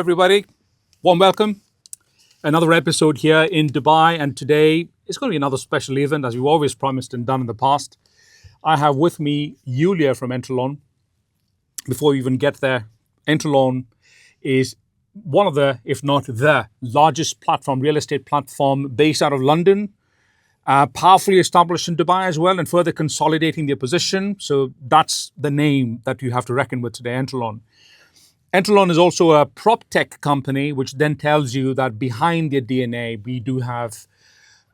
everybody. Warm welcome. Another episode here in Dubai, and today it's going to be another special event, as we've always promised and done in the past. I have with me Yulia from Entralon. Before we even get there, Entralon is one of the, if not the largest real estate platform based out of London, powerfully established in Dubai as well, and further consolidating their position. So that's the name that you have to reckon with today, Entralon. Entralon is also a PropTech company, which then tells you that behind their DNA, we do have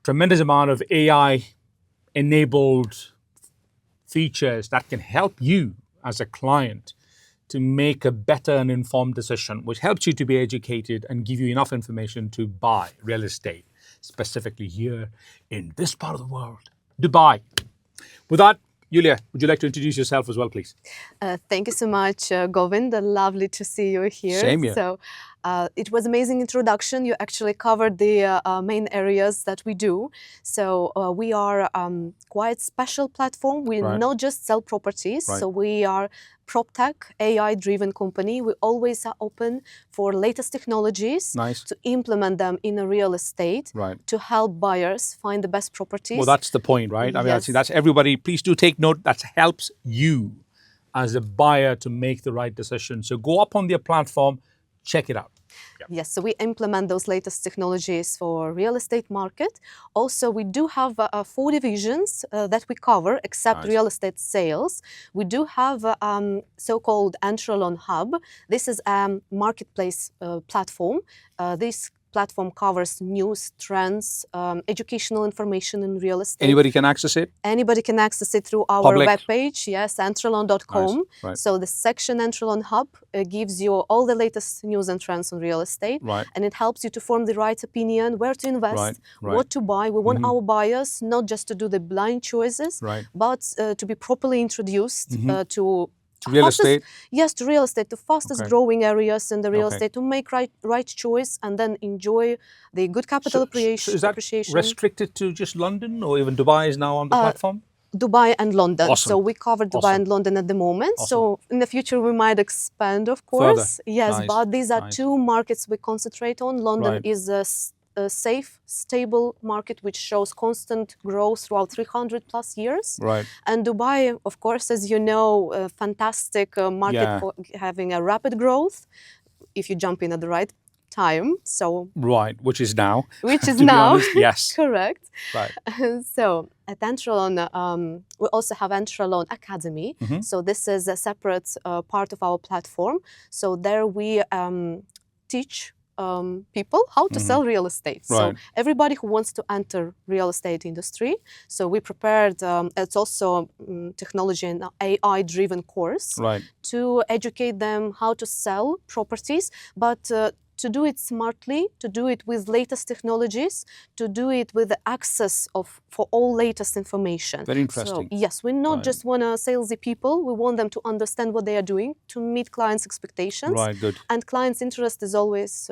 tremendous amount of AI-enabled features that can help you as a client to make a better and informed decision, which helps you to be educated and give you enough information to buy real estate, specifically here in this part of the world, Dubai. With that, Yulia, would you like to introduce yourself as well, please? Thank you so much, Govind. Lovely to see you here. Same here. So, it was amazing introduction. You actually covered the main areas that we do. So we are quite special platform. We not just sell properties. So we are PropTech, AI-driven company. We always are open for latest technologies to implement them in a real estate to help buyers find the best properties. Well, that's the point, right? I mean, I see that's everybody. Please do take note. That helps you as a buyer to make the right decision. So go up on their platform, check it out. Yes, so we implement those latest technologies for real estate market. Also, we do have 4 divisions that we cover, except real estate sales. We do have so-called Entralon Hub. This is a marketplace platform. This platform covers news, trends, educational information in real estate. Anybody can access it? Anybody can access it through our webpage, yes, entralon.com. So the section Entralon Hub gives you all the latest news and trends on real estate. And it helps you to form the right opinion, where to invest, what to buy. We want our buyers not just to do the blind choices, but to be properly introduced to real estate? Yes, to real estate, the fastest growing areas in the real estate, to make right choice and then enjoy the good capital appreciation. So is that restricted to just London, or even Dubai is now on the platform? Dubai and London. Awesome. So we cover Dubai and London at the moment. So in the future we might expand, of course. Further. Yes, but these are 2 markets we concentrate on. London is a safe, stable market which shows constant growth throughout 300 plus years. And Dubai, of course, as you know, a fantastic market for having a rapid growth if you jump in at the right time. So which is now. Which is now. Honest, yes. Correct. So at Entralon, we also have Entralon Academy. So this is a separate part of our platform. So there we teach people how to sell real estate. So everybody who wants to enter real estate industry. So we prepared, it's also technology and AI-driven course to educate them how to sell properties, but to do it smartly, to do it with latest technologies, to do it with the access for all latest information. Very interesting. So, yes, we not just want to salesy people, we want them to understand what they are doing, to meet clients' expectations. Good. And clients' interest is always,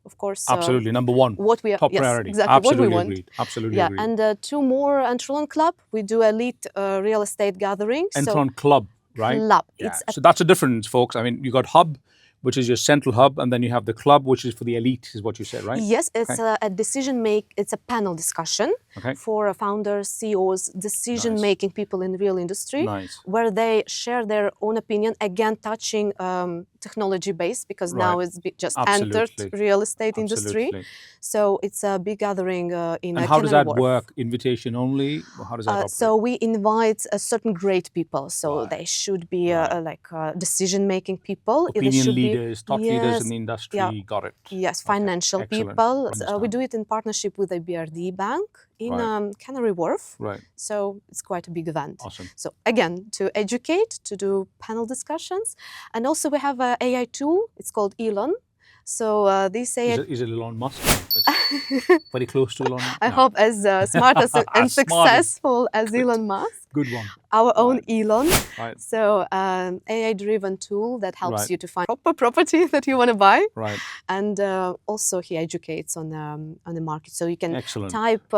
of course, absolutely number 1. What we are, top priority. Exactly Absolutely what we want. Agreed. Absolutely agreed. And 2 more Entralon Club. We do elite real estate gatherings. Entralon Club, right? Club. Yeah. So that's a difference, folks. I mean, you got Hub, which is your central hub, and then you have the club, which is for the elite, is what you said, right? Yes, it's a it's a panel discussion for founders, CEOs, decision-making people in the real industry, where they share their own opinion, again, touching technology-based, because now it's just entered real estate industry. So it's a big gathering in And how does that work? Invitation only? Or how does that operate? So we invite certain great people. So they should be decision-making people. Opinion leaders, thought leaders in the industry. Got it. Yes, financial people. We do it in partnership with a BRD bank in Canary Wharf. So it's quite a big event. Awesome. So again, to educate, to do panel discussions. And also we have an AI tool. It's called Elon. So this AI... Is it Elon Musk? Very close to Elon Musk? I hope as smart and successful as Elon Musk. Good one. Our own Elon. So AI-driven tool that helps you to find proper property that you want to buy. And also he educates on the market. So you can type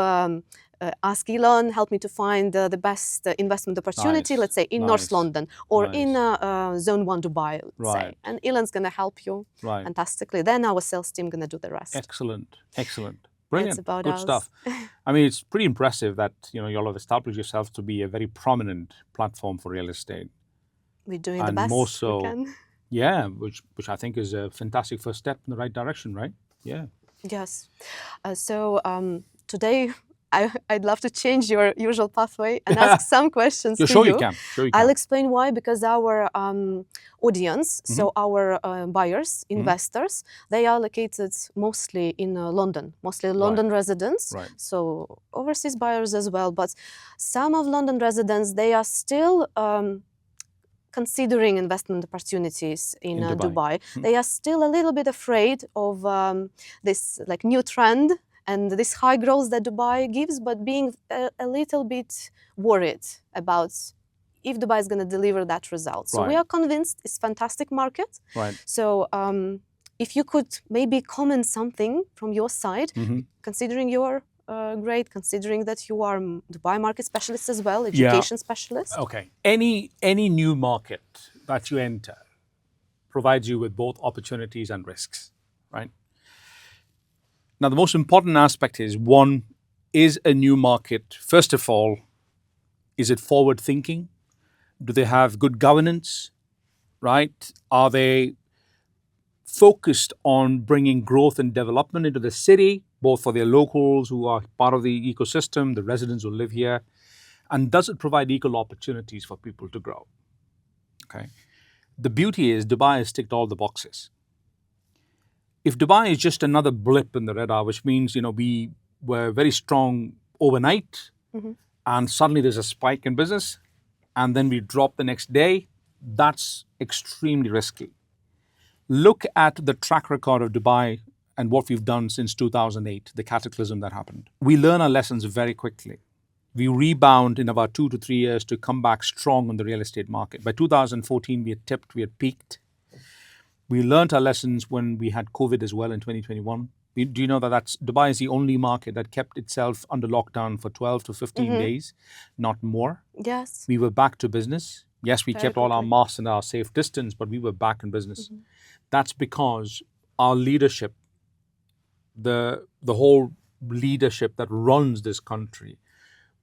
ask Elon, help me to find the best investment opportunity, Nice, let's say in nice, North London or in nice. Zone 1 Dubai, let's say. Right. And Elon's going to help you Right. fantastically. Then our sales team going to do the rest. Excellent, excellent. It's Brilliant, about good us. stuff. I mean, it's pretty impressive that, you know, you'll have established yourself to be a very prominent platform for real estate. We're doing the And best more we so, can. yeah, which I think is a fantastic first step in the right direction, right? Yeah. Yes. Today, I'd love to change your usual pathway and ask some questions You're to sure you. you can, sure you I'll can. explain why, because our audience, so our buyers, investors, they are located mostly in London, mostly London residents, Right. so overseas buyers as well. But some of London residents, they are still considering investment opportunities in Dubai. They are still a little bit afraid of this like new trend and this high growth that Dubai gives, but being a little bit worried about if Dubai is going to deliver that result. So we are convinced it's a fantastic market. Right. So if you could maybe comment something from your side, considering your great, considering that you are Dubai market specialist as well, education specialist. Okay. Any new market that you enter provides you with both opportunities and risks, right? Now, the most important aspect is, one, is a new market, first of all, is it forward thinking? Do they have good governance, right? Are they focused on bringing growth and development into the city, both for their locals who are part of the ecosystem, the residents who live here, and does it provide equal opportunities for people to grow? Okay. The beauty is Dubai has ticked all the boxes. If Dubai is just another blip in the radar, which means, you know, we were very strong overnight and suddenly there's a spike in business and then we drop the next day, that's extremely risky. Look at the track record of Dubai and what we've done since 2008, the cataclysm that happened. We learn our lessons very quickly. We rebound in about 2 to 3 years to come back strong on the real estate market. By 2014, we had tipped, we had peaked. We learned our lessons when we had COVID as well in 2021. Do you know that Dubai is the only market that kept itself under lockdown for 12 to 15 days, not more? Yes. We were back to business. Yes, we Very kept all our quickly. masks and our safe distance, but we were back in business. That's because our leadership, the whole leadership that runs this country,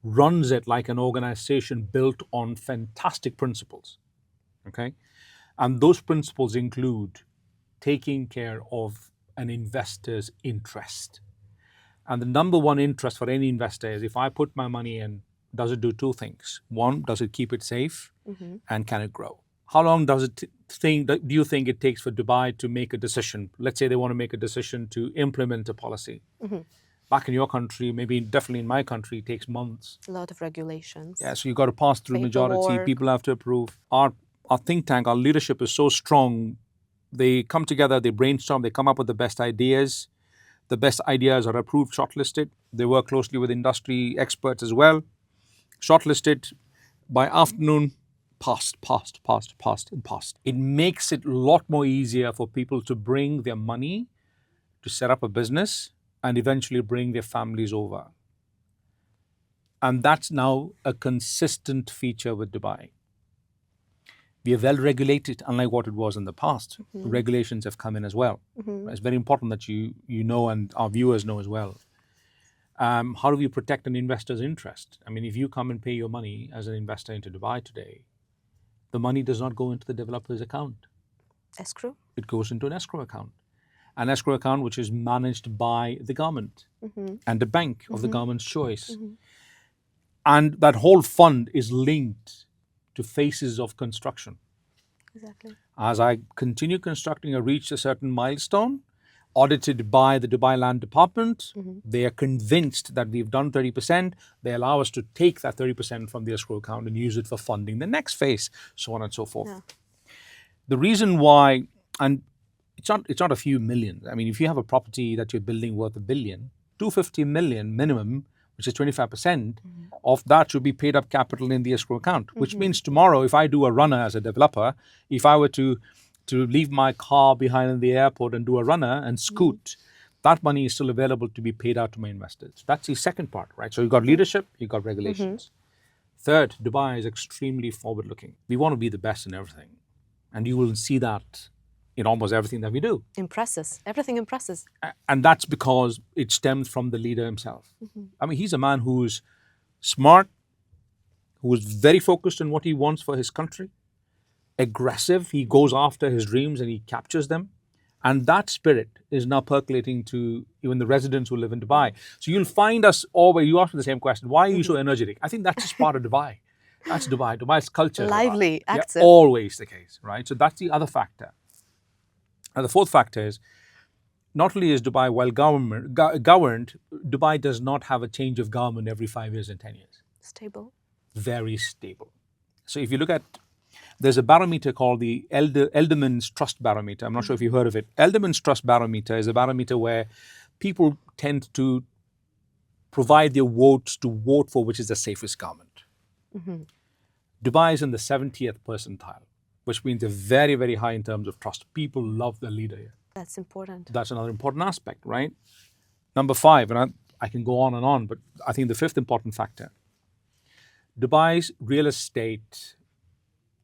runs it like an organization built on fantastic principles, okay? And those principles include taking care of an investor's interest. And the number one interest for any investor is, if I put my money in, does it do two things? One, does it keep it safe? And can it grow? How long do you think it takes for Dubai to make a decision? Let's say they want to make a decision to implement a policy. Back in your country, maybe definitely in my country, it takes months. A lot of regulations. Yeah, so you've got to pass through majority. Paperwork. People have to approve. Our think tank, our leadership is so strong. They come together, they brainstorm, they come up with the best ideas. The best ideas are approved, shortlisted. They work closely with industry experts as well. Shortlisted. By afternoon, passed. It makes it a lot more easier for people to bring their money to set up a business and eventually bring their families over. And that's now a consistent feature with Dubai. We are well regulated, unlike what it was in the past. Regulations have come in as well. It's very important that you know, and our viewers know as well. How do we protect an investor's interest? I mean, if you come and pay your money as an investor into Dubai today, the money does not go into the developer's account. Escrow? It goes into an escrow account. An escrow account which is managed by the government and the bank of the government's choice. And that whole fund is linked to phases of construction. Exactly. As I continue constructing or reach a certain milestone, audited by the Dubai Land Department, they are convinced that we've done 30%. They allow us to take that 30% from the escrow account and use it for funding the next phase, so on and so forth. Yeah. The reason why, and it's not a few millions. I mean, if you have a property that you're building worth $1 billion, 250 million minimum, which is 25%, of that should be paid up capital in the escrow account, which means tomorrow, if I do a runner as a developer, if I were to leave my car behind in the airport and do a runner and scoot, that money is still available to be paid out to my investors. That's the second part, right? So you've got leadership, you've got regulations. Third, Dubai is extremely forward-looking. We want to be the best in everything. And you will see that in almost everything that we do. Impresses. Everything impresses. And that's because it stems from the leader himself. I mean, he's a man who's smart, who is very focused on what he wants for his country, aggressive. He goes after his dreams and he captures them. And that spirit is now percolating to even the residents who live in Dubai. So you'll find us always, you ask me the same question, why are you so energetic? I think that's just part of Dubai. That's Dubai. Dubai's culture. Lively, active. Yeah, always the case, right? So that's the other factor. And the fourth factor is, not only is Dubai well governed, Dubai does not have a change of government every 5 years and 10 years. Stable. Very stable. So if you look at, there's a barometer called the Elderman's Trust Barometer. I'm not sure if you've heard of it. Elderman's Trust Barometer is a barometer where people tend to provide their votes to vote for which is the safest government. Dubai is in the 70th percentile, which means they're very, very high in terms of trust. People love the leader here. That's important. That's another important aspect, right? Number 5, and I can go on, but I think the fifth important factor, Dubai's real estate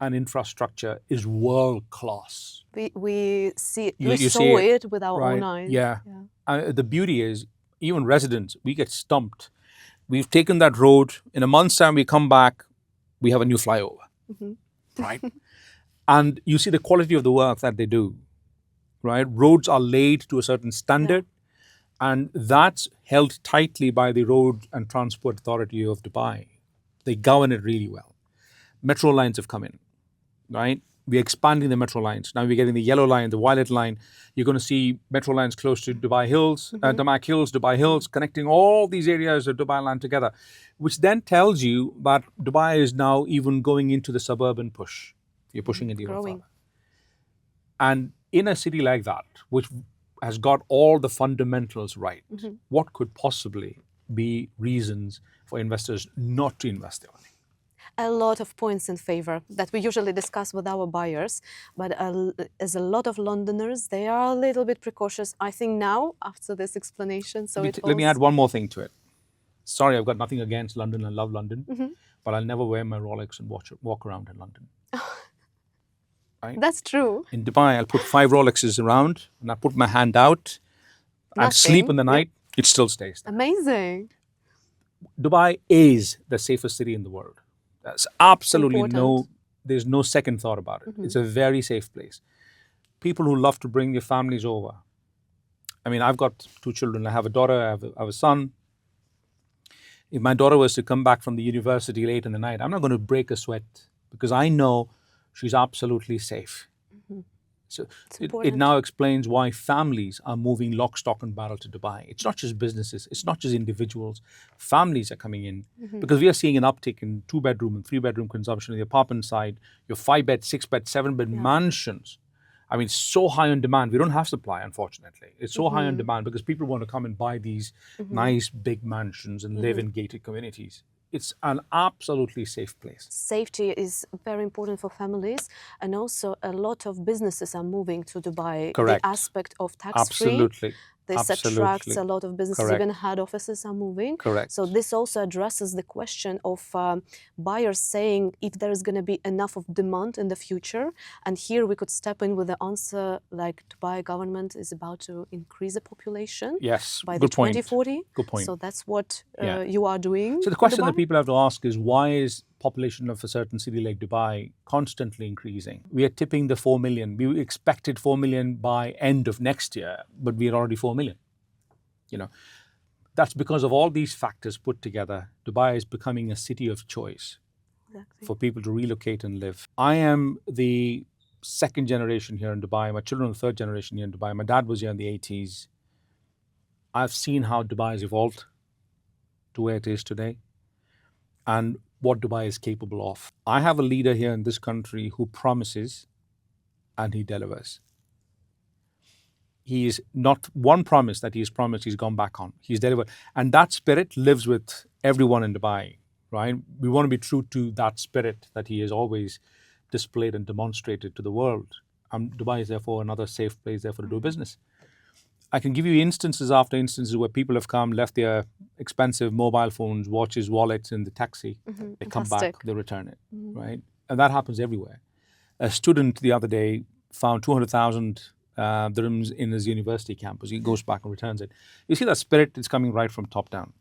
and infrastructure is world class. We see it. You We see saw it, it with our right? own eyes. Yeah. The beauty is, even residents, we get stumped. We've taken that road. In a month's time, we come back, we have a new flyover, right? And you see the quality of the work that they do, right? Roads are laid to a certain standard, and that's held tightly by the Road and Transport Authority of Dubai. They govern it really well. Metro lines have come in, right? We're expanding the metro lines. Now we're getting the yellow line, the violet line. You're going to see metro lines close to Dubai Hills, DAMAC Hills, Dubai Hills, connecting all these areas of Dubai land together, which then tells you that Dubai is now even going into the suburban push. You're pushing it even further. And in a city like that, which has got all the fundamentals right, what could possibly be reasons for investors not to invest their money? A lot of points in favor that we usually discuss with our buyers, but as a lot of Londoners, they are a little bit precautious. I think now, after this explanation, Let me add one more thing to it. Sorry, I've got nothing against London. I love London, but I'll never wear my Rolex and walk around in London. Right? That's true. In Dubai, I'll put 5 Rolexes around, and I put my hand out and sleep in the night. It still stays there. Amazing. Dubai is the safest city in the world. There's absolutely there's no second thought about it. It's a very safe place. People who love to bring their families over. I mean, I've got 2 children. I have a daughter, I have a son. If my daughter was to come back from the university late in the night, I'm not going to break a sweat because I know she's absolutely safe. So it now explains why families are moving lock, stock and barrel to Dubai. It's not just businesses. It's not just individuals. Families are coming in because we are seeing an uptick in 2-bedroom and 3-bedroom consumption on the apartment side. Your 5-bed, 6-bed, 7-bed mansions. I mean, so high on demand. We don't have supply, unfortunately. It's so high on demand because people want to come and buy these nice big mansions and live in gated communities. It's an absolutely safe place. Safety is very important for families, and also a lot of businesses are moving to Dubai. Correct. The aspect of tax-free. Absolutely. This attracts a lot of businesses, even head offices are moving. Correct. So this also addresses the question of buyers saying if there is going to be enough of demand in the future. And here we could step in with the answer like Dubai government is about to increase the population by the 2040. Good point. So that's what you are doing. So the question that people have to ask is, why is population of a certain city like Dubai constantly increasing? We are tipping the 4 million. We expected 4 million by end of next year, but we are already 4 million. You know, that's because of all these factors put together. Dubai is becoming a city of choice for people to relocate and live. I am the 2nd generation here in Dubai. My children are the 3rd generation here in Dubai. My dad was here in the 80s. I've seen how Dubai has evolved to where it is today and what Dubai is capable of. I have a leader here in this country who promises and he delivers. He is not one promise that he's promised he's gone back on. He's delivered. And that spirit lives with everyone in Dubai, right? We want to be true to that spirit that he has always displayed and demonstrated to the world. Dubai is therefore another safe place therefore to do business. I can give you instances after instances where people have come, left their expensive mobile phones, watches, wallets in the taxi. They come back, Fantastic. they return it, right? And that happens everywhere. A student the other day found 200,000 dirhams in his university campus. He goes back and returns it. You see that spirit is coming right from top down.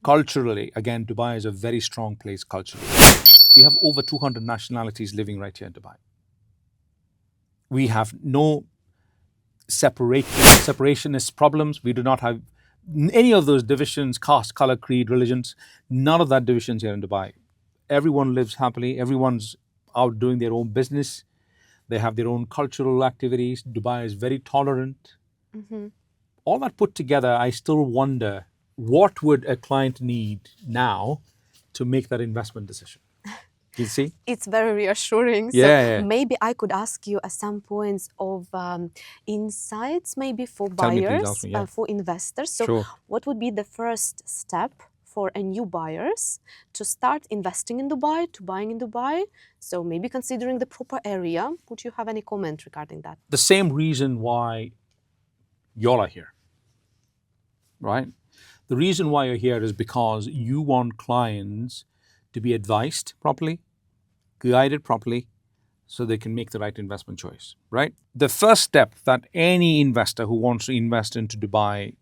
Culturally, again, Dubai is a very strong place culturally. We have over 200 nationalities living right here in Dubai. We have no separationist problems. We do not have any of those divisions, caste, color, creed, religions. None of that divisions here in Dubai. Everyone lives happily. Everyone's out doing their own business. They have their own cultural activities. Dubai is very tolerant. All that put together, I still wonder, what would a client need now to make that investment decision? You see? It's very reassuring. Yeah. So maybe I could ask you some points of insights, maybe for Tell me, please, buyers, ask me, yeah. for investors. So Sure. what would be the first step for a new buyers to start investing in Dubai, to buying in Dubai? So maybe considering the proper area. Would you have any comment regarding that? The same reason why y'all are here, right? The reason why you're here is because you want clients to be advised properly, guided properly, so they can make the right investment choice, right? The first step that any investor who wants to invest into Dubai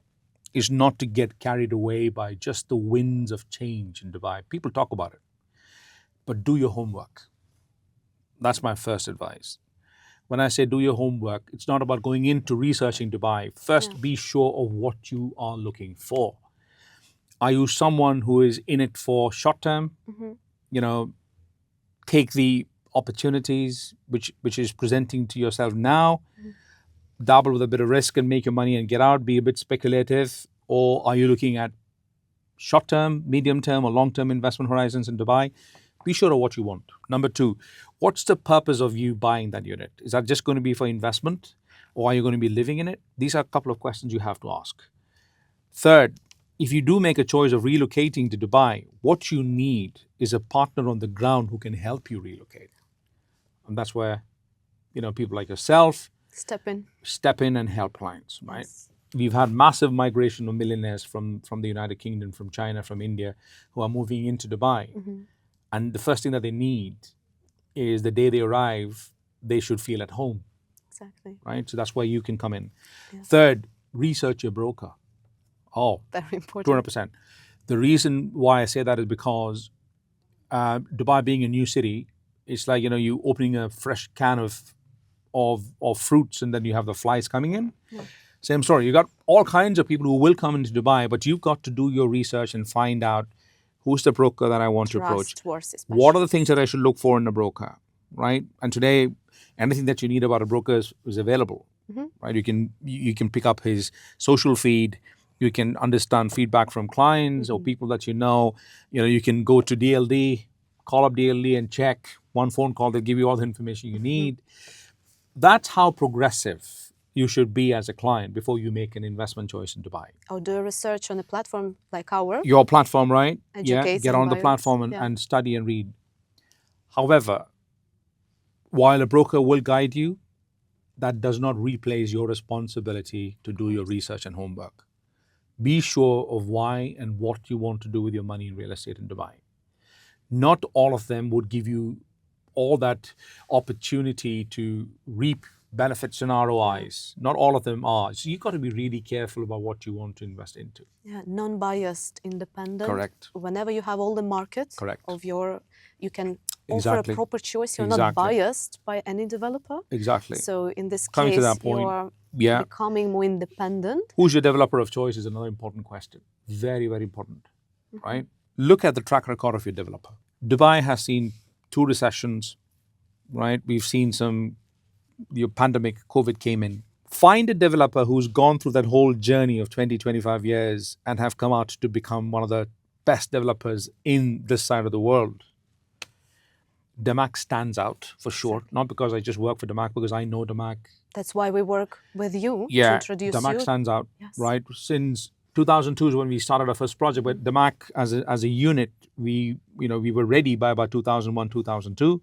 is not to get carried away by just the winds of change in Dubai. People talk about it, but do your homework. That's my first advice. When I say do your homework, it's not about going into researching Dubai. First, be sure of what you are looking for. Are you someone who is in it for short term? Take the opportunities which is presenting to yourself now, dabble with a bit of risk and make your money and get out, be a bit speculative? Or are you looking at short term, medium term, or long term investment horizons in Dubai? Be sure of what you want. Number two, what's the purpose of you buying that unit? Is that just going to be for investment, or are you going to be living in it? These are a couple of questions you have to ask. Third, if you do make a choice of relocating to Dubai, what you need is a partner on the ground who can help you relocate. And that's where, people like yourself step in and help clients, right? Yes. We've had massive migration of millionaires from the United Kingdom, from China, from India, who are moving into Dubai. And the first thing that they need is the day they arrive, they should feel at home. Exactly. Right? So that's where you can come in. Yes. Third, research your broker. Oh, very important. 200%. The reason why I say that is because Dubai being a new city, it's like, you opening a fresh can of fruits and then you have the flies coming in. Yeah. Same story. You got all kinds of people who will come into Dubai, but you've got to do your research and find out who's the broker that I want to approach. What are the things that I should look for in a broker, right? And today, anything that you need about a broker is available, right? You can pick up his social feed. You can understand feedback from clients or people that you know. You can go to DLD, call up DLD and check. One phone call, they'll give you all the information you need. That's how progressive you should be as a client before you make an investment choice in Dubai. Or do research on a platform like ours. Your platform, right? Educate get on the platform and study and read. However, while a broker will guide you, that does not replace your responsibility to do your research and homework. Be sure of why and what you want to do with your money in real estate in Dubai. Not all of them would give you all that opportunity to reap benefits and ROIs. Not all of them are. So you've got to be really careful about what you want to invest into. Yeah, non-biased, independent. Correct. Whenever you have all the markets of you can offer a proper choice. You're not biased by any developer. Exactly. So in this Coming case, to that point, you are becoming more independent. Who's your developer of choice is another important question. Very, very important, right? Look at the track record of your developer. Dubai has seen 2 recessions, right? We've seen your pandemic, COVID came in. Find a developer who's gone through that whole journey of 20, 25 years and have come out to become one of the best developers in this side of the world. DAMAC stands out for sure, not because I just work for DAMAC, because I know DAMAC. That's why we work with you to introduce DAMAC stands out, right? Since 2002 is when we started our first project, but DAMAC as a unit, we were ready by about 2001, 2002.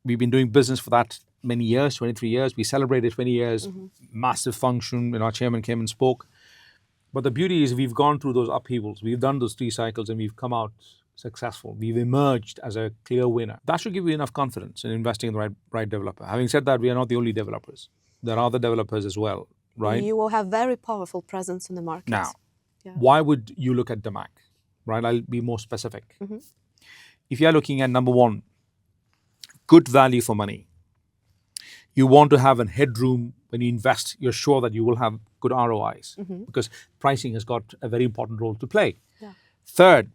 We've been doing business for that many years, 23 years. We celebrated 20 years, massive function, and our chairman came and spoke. But the beauty is we've gone through those upheavals. We've done those 3 cycles and we've come out successful. We've emerged as a clear winner. That should give you enough confidence in investing in the right developer. Having said that, we are not the only developers. There are other developers as well, right? You will have very powerful presence in the market. Now, Yeah. why would you look at DAMAC, right? I'll be more specific. If you're looking at number one, good value for money, you want to have a headroom when you invest, you're sure that you will have good ROIs because pricing has got a very important role to play. Yeah. Third,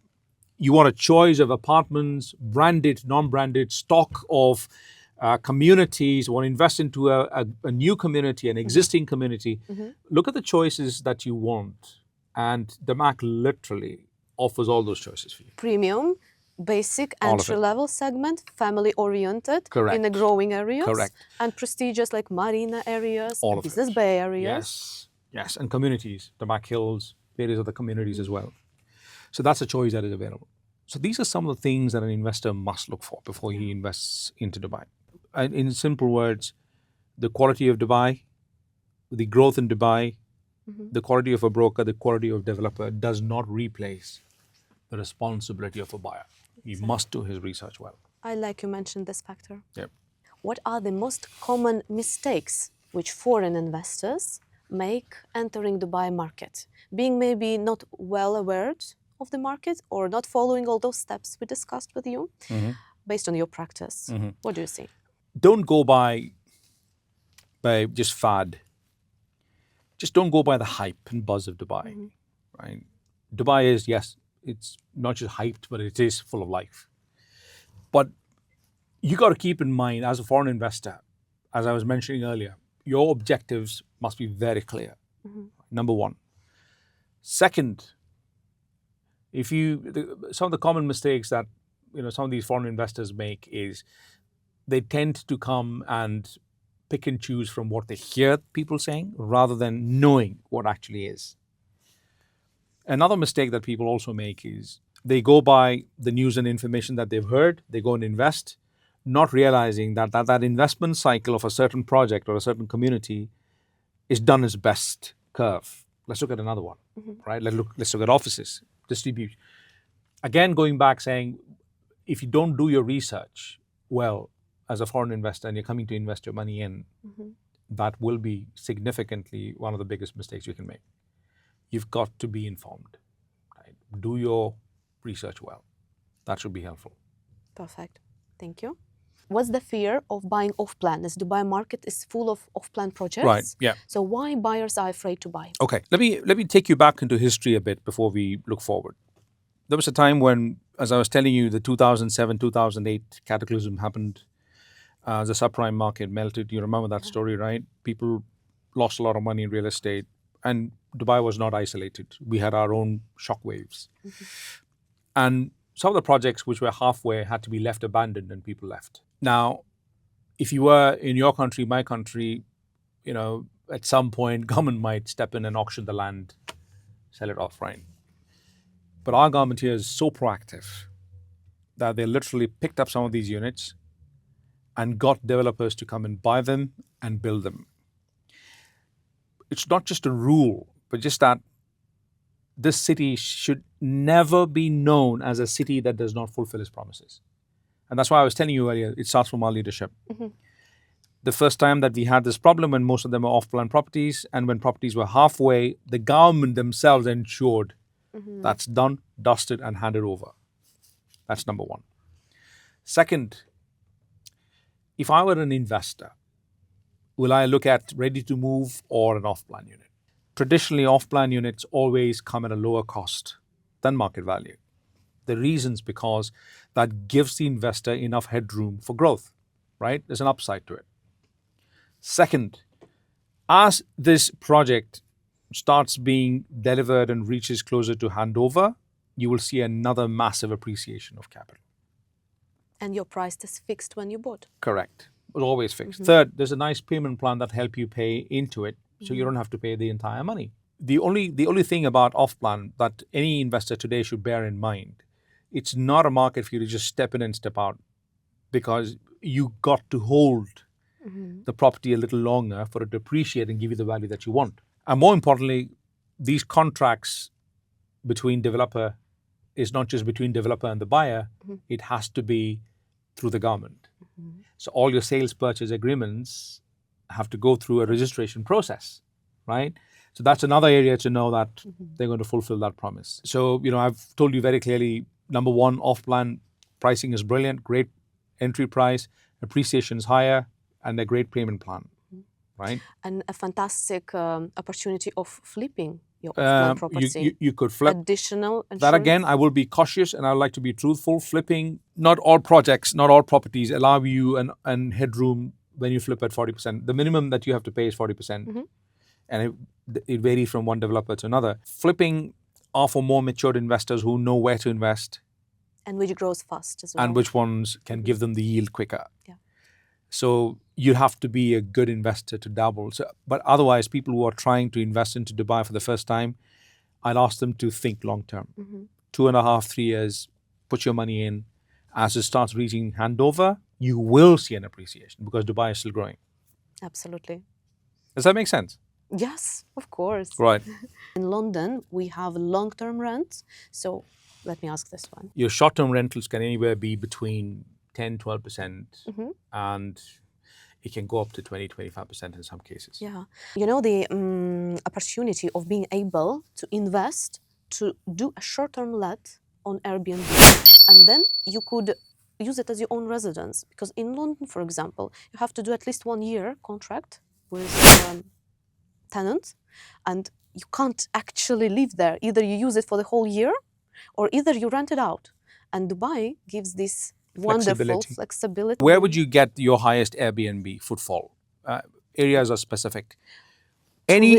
you want a choice of apartments, branded, non-branded, stock of communities, want to invest into a new community, an existing community. Look at the choices that you want. And DAMAC literally offers all those choices for you. Premium, basic, All of it. entry-level segment, family-oriented, Correct. in the growing areas. Correct. And prestigious like marina areas, All of business it. bay areas. Yes, yes, and communities, DAMAC Hills, various other communities as well. So that's a choice that is available. So these are some of the things that an investor must look for before he invests into Dubai. And in simple words, the quality of Dubai, the growth in Dubai, the quality of a broker, the quality of developer does not replace the responsibility of a buyer. He must do his research well. I like you mentioned this factor. Yep. What are the most common mistakes which foreign investors make entering Dubai market? Being maybe not well aware of the market or not following all those steps we discussed with you based on your practice. What do you see? Don't go by just fad. Just don't go by the hype and buzz of Dubai, right? Dubai is, yes, it's not just hyped, but it is full of life. But you got to keep in mind, as a foreign investor, as I was mentioning earlier, your objectives must be very clear. Number one. Second, some of the common mistakes that some of these foreign investors make is they tend to come and pick and choose from what they hear people saying rather than knowing what actually is. Another mistake that people also make is they go by the news and information that they've heard, they go and invest, not realizing that investment cycle of a certain project or a certain community is done its best curve. Let's look at another one, right? Let's look at offices, distribution. Again, going back saying, if you don't do your research well as a foreign investor and you're coming to invest your money in, that will be significantly one of the biggest mistakes you can make. You've got to be informed. Right? Do your research well. That should be helpful. Perfect. Thank you. What's the fear of buying off-plan? As Dubai market is full of off-plan projects. Right, yeah. So why buyers are afraid to buy? Okay, let me take you back into history a bit before we look forward. There was a time when, as I was telling you, the 2007, 2008 cataclysm happened. The subprime market melted. You remember that story, right? People lost a lot of money in real estate. And Dubai was not isolated. We had our own shockwaves. And some of the projects which were halfway had to be left abandoned and people left. Now, if you were in your country, my country, at some point, government might step in and auction the land, sell it off, right? But our government here is so proactive that they literally picked up some of these units and got developers to come and buy them and build them. It's not just a rule, but just that this city should never be known as a city that does not fulfill its promises. And that's why I was telling you earlier, it starts from our leadership. The first time that we had this problem when most of them were off-plan properties and when properties were halfway, the government themselves ensured that's done, dusted and handed over. That's number one. Second, if I were an investor, will I look at ready to move or an off-plan unit? Traditionally, off-plan units always come at a lower cost than market value. The reason's because that gives the investor enough headroom for growth, right? There's an upside to it. Second, as this project starts being delivered and reaches closer to handover, you will see another massive appreciation of capital. And your price is fixed when you bought. Correct. It was always fixed. Third, there's a nice payment plan that help you pay into it, so you don't have to pay the entire money. The only thing about off-plan that any investor today should bear in mind, it's not a market for you to just step in and step out, because you got to hold the property a little longer for it to appreciate and give you the value that you want. And more importantly, these contracts between developer is not just between developer and the buyer, it has to be through the government. So all your sales purchase agreements have to go through a registration process, right? So that's another area to know that they're going to fulfill that promise. So, I've told you very clearly, number one, off-plan pricing is brilliant, great entry price, appreciation is higher, and a great payment plan, right? And a fantastic opportunity of flipping your off-plan property. You could flip. Additional insurance. That again, I will be cautious and I would like to be truthful. Flipping, not all projects, not all properties allow you an headroom when you flip at 40%. The minimum that you have to pay is 40%. And it varies from one developer to another. Flipping are for more matured investors who know where to invest. And which grows fast as well. And which ones can give them the yield quicker. Yeah. So you have to be a good investor to dabble. But otherwise, people who are trying to invest into Dubai for the first time, I'd ask them to think long term. 2.5, 3 years, put your money in. As it starts reaching handover, you will see an appreciation because Dubai is still growing. Absolutely. Does that make sense? Yes, of course. Right. In London, we have long-term rent. So let me ask this one. Your short-term rentals can anywhere be between 10, 12%, and it can go up to 20, 25% in some cases. Yeah. The opportunity of being able to invest to do a short-term let on Airbnb, and then you could use it as your own residence. Because in London, for example, you have to do at least 1 year contract with tenant, and you can't actually live there. Either you use it for the whole year, or either you rent it out. And Dubai gives this wonderful flexibility. Where would you get your highest Airbnb footfall? Areas are specific. Any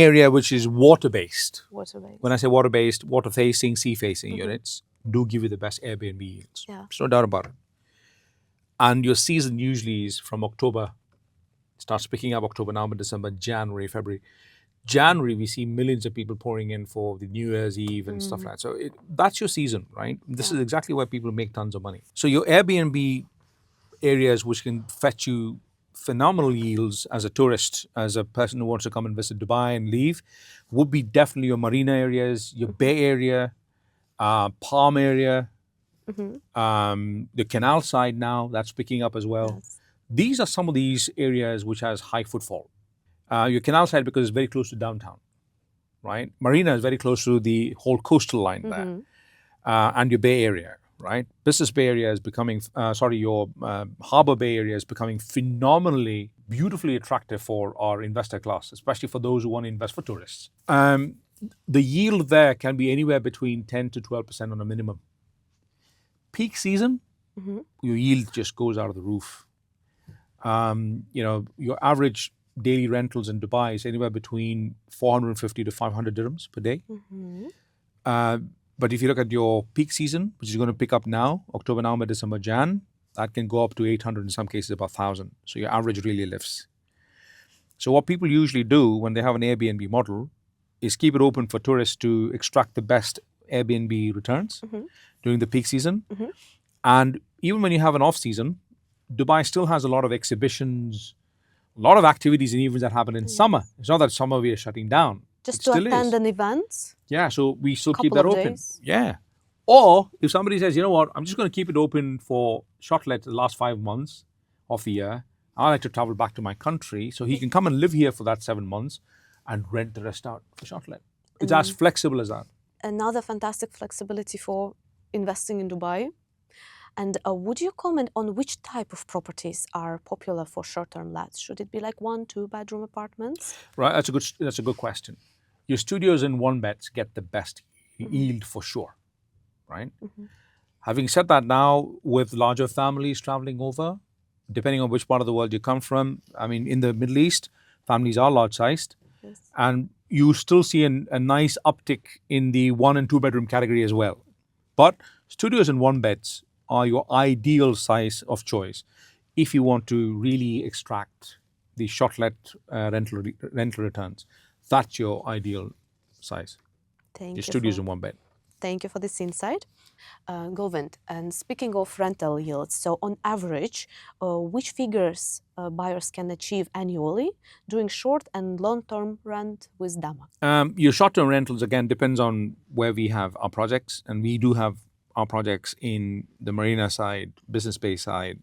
area which is water-based. Water-based. When I say water-based, water-facing, sea-facing units do give you the best Airbnb yields. Yeah. There's no doubt about it. And your season usually is from October, starts picking up October, November, December, January, February. January, we see millions of people pouring in for the New Year's Eve and stuff like that. So that's your season, right? This is exactly where people make tons of money. So your Airbnb areas which can fetch you phenomenal yields as a tourist, as a person who wants to come and visit Dubai and leave, would be definitely your marina areas, your Bay Area, Palm area, the canal side now, that's picking up as well. Yes. These are some of these areas which has high footfall. Your canal side because it's very close to downtown, right? Marina is very close to the whole coastal line there. And your Bay Area, right? Business Bay Area is becoming, your Harbor Bay Area is becoming phenomenally, beautifully attractive for our investor class, especially for those who want to invest for tourists. The yield there can be anywhere between 10 to 12% on a minimum. Peak season, your yield just goes out of the roof. Your average daily rentals in Dubai is anywhere between 450 to 500 dirhams per day. But if you look at your peak season, which is going to pick up now, October, November, December, Jan, that can go up to 800, in some cases about 1,000. So your average really lifts. So what people usually do when they have an Airbnb model is keep it open for tourists to extract the best Airbnb returns during the peak season. And even when you have an off season, Dubai still has a lot of exhibitions, a lot of activities and events that happen in summer. It's not that summer we are shutting down. Just to attend an event? Yeah, so we still keep that open. Days. Yeah. Or if somebody says, you know what, I'm just going to keep it open for short let the last 5 months of the year. I like to travel back to my country. So he can come and live here for that 7 months and rent the rest out for short let. It's as flexible as that. Another fantastic flexibility for investing in Dubai. And would you comment on which type of properties are popular for short-term lets? Should it be like 1, 2 bedroom apartments? Right, that's a good question. Your studios and one beds get the best yield for sure, right? Having said that, now with larger families traveling over, depending on which part of the world you come from, I mean, in the Middle East, families are large-sized, and you still see a nice uptick in the 1 and 2 bedroom category as well. But studios and one beds are your ideal size of choice if you want to really extract the short-let rental returns. That's your ideal size. Thank your you studios in one bed. Thank you for this insight. Govind, and speaking of rental yields, so on average, which figures buyers can achieve annually doing short and long-term rent with DAMAC? Your short-term rentals, again, depends on where we have our projects. And we do have our projects in the marina side, business bay side.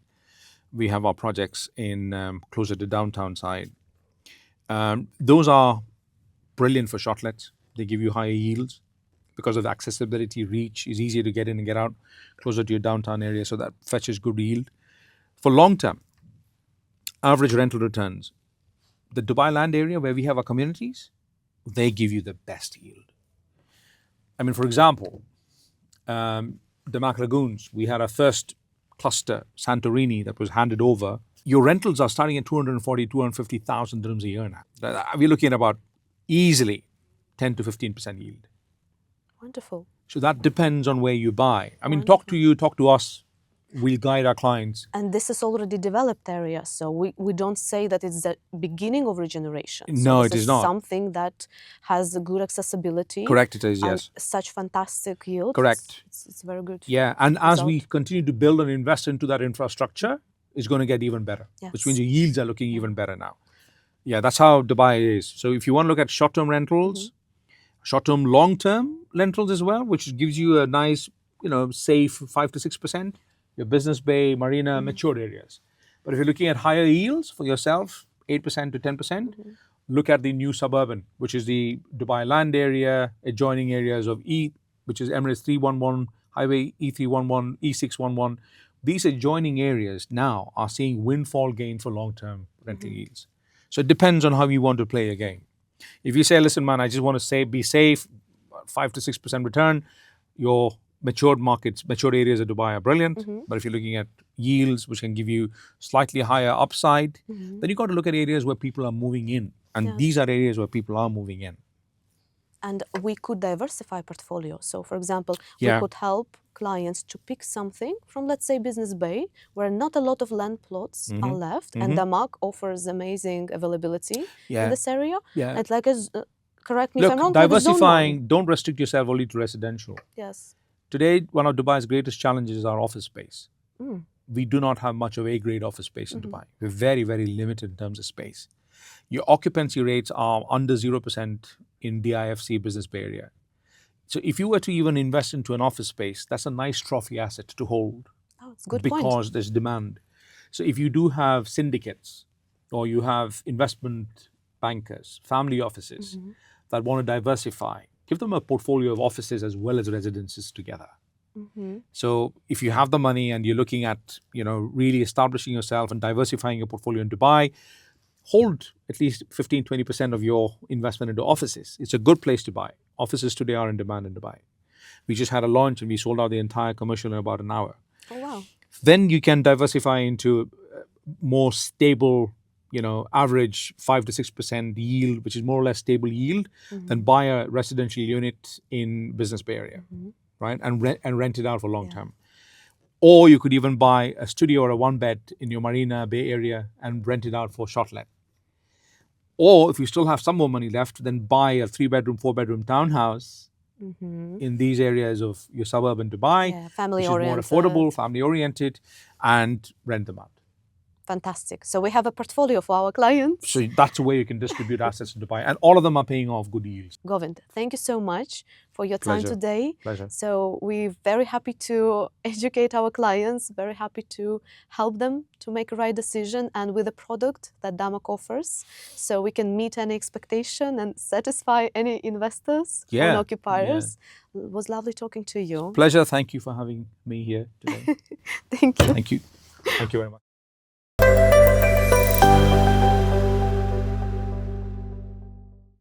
We have our projects in closer to downtown side. Those are brilliant for shortlets. They give you higher yields because of the accessibility, reach. It's easier to get in and get out closer to your downtown area, so that fetches good yield. For long term, average rental returns, the Dubai land area where we have our communities, they give you the best yield. I mean, for example, DAMAC Lagoons, we had our first cluster, Santorini, that was handed over. Your rentals are starting at 240, 250,000 dirhams a year now. We're looking at about easily 10 to 15% yield. Wonderful. So that depends on where you buy. I mean, talk to you, talk to us. We'll guide our clients. And this is already developed area, so we don't say that it's the beginning of regeneration. No, it is is not. Something that has a good accessibility. Correct, it is, and yes. such fantastic yield. Correct. It's very good. Yeah, and as we continue to build and invest into that infrastructure, it's going to get even better, which means your yields are looking even better now. Yeah, that's how Dubai is. So if you want to look at short-term rentals, short-term, long-term rentals as well, which gives you a nice, safe 5 to 6%, your business bay, marina, mature areas. But if you're looking at higher yields for yourself, 8% to 10%, look at the new suburban, which is the Dubai land area, adjoining areas of which is Emirates 311, Highway E311, E611. These adjoining areas now are seeing windfall gain for long-term rental yields. So it depends on how you want to play your game. If you say, listen, man, I just want to be safe, 5 to 6% return, your matured markets, matured areas of Dubai are brilliant. But if you're looking at yields, which can give you slightly higher upside, then you've got to look at areas where people are moving in. And these are areas where people are moving in. And we could diversify portfolio. So, for example, we could help clients to pick something from, let's say, Business Bay, where not a lot of land plots are left, and DAMAC offers amazing availability in this area. And like, correct me if I'm wrong. Diversifying, don't restrict yourself only to residential. Yes. Today, one of Dubai's greatest challenges is our office space. We do not have much of A-grade office space in Dubai. We're very, very limited in terms of space. Your occupancy rates are under 0% in DIFC Business Bay Area. So if you were to even invest into an office space, that's a nice trophy asset to hold. Oh, it's a good because point. There's demand. So if you do have syndicates or you have investment bankers, family offices that want to diversify, give them a portfolio of offices as well as residences together. So if you have the money and you're looking at, really establishing yourself and diversifying your portfolio in Dubai, hold at least 15, 20% of your investment into offices. It's a good place to buy. Offices today are in demand in Dubai. We just had a launch and we sold out the entire commercial in about an hour. Oh, wow. Then you can diversify into more stable, average 5 to 6% yield, which is more or less stable yield, than buy a residential unit in Business Bay Area, right? And rent it out for long term. Or you could even buy a studio or a one bed in your Marina Bay Area and rent it out for short let. Or if you still have some more money left, then buy a 3-bedroom, 4-bedroom townhouse in these areas of your suburban Dubai, family which is more affordable, family oriented, and rent them out. Fantastic. So we have a portfolio for our clients. So that's a way you can distribute assets in Dubai. And all of them are paying off good yields. Govind, thank you so much for your time today. Pleasure. So we're very happy to educate our clients, very happy to help them to make a right decision and with a product that DAMAC offers. So we can meet any expectation and satisfy any investors or occupiers. It was lovely talking to you. Pleasure. Thank you for having me here today. Thank you. Thank you. Thank you very much.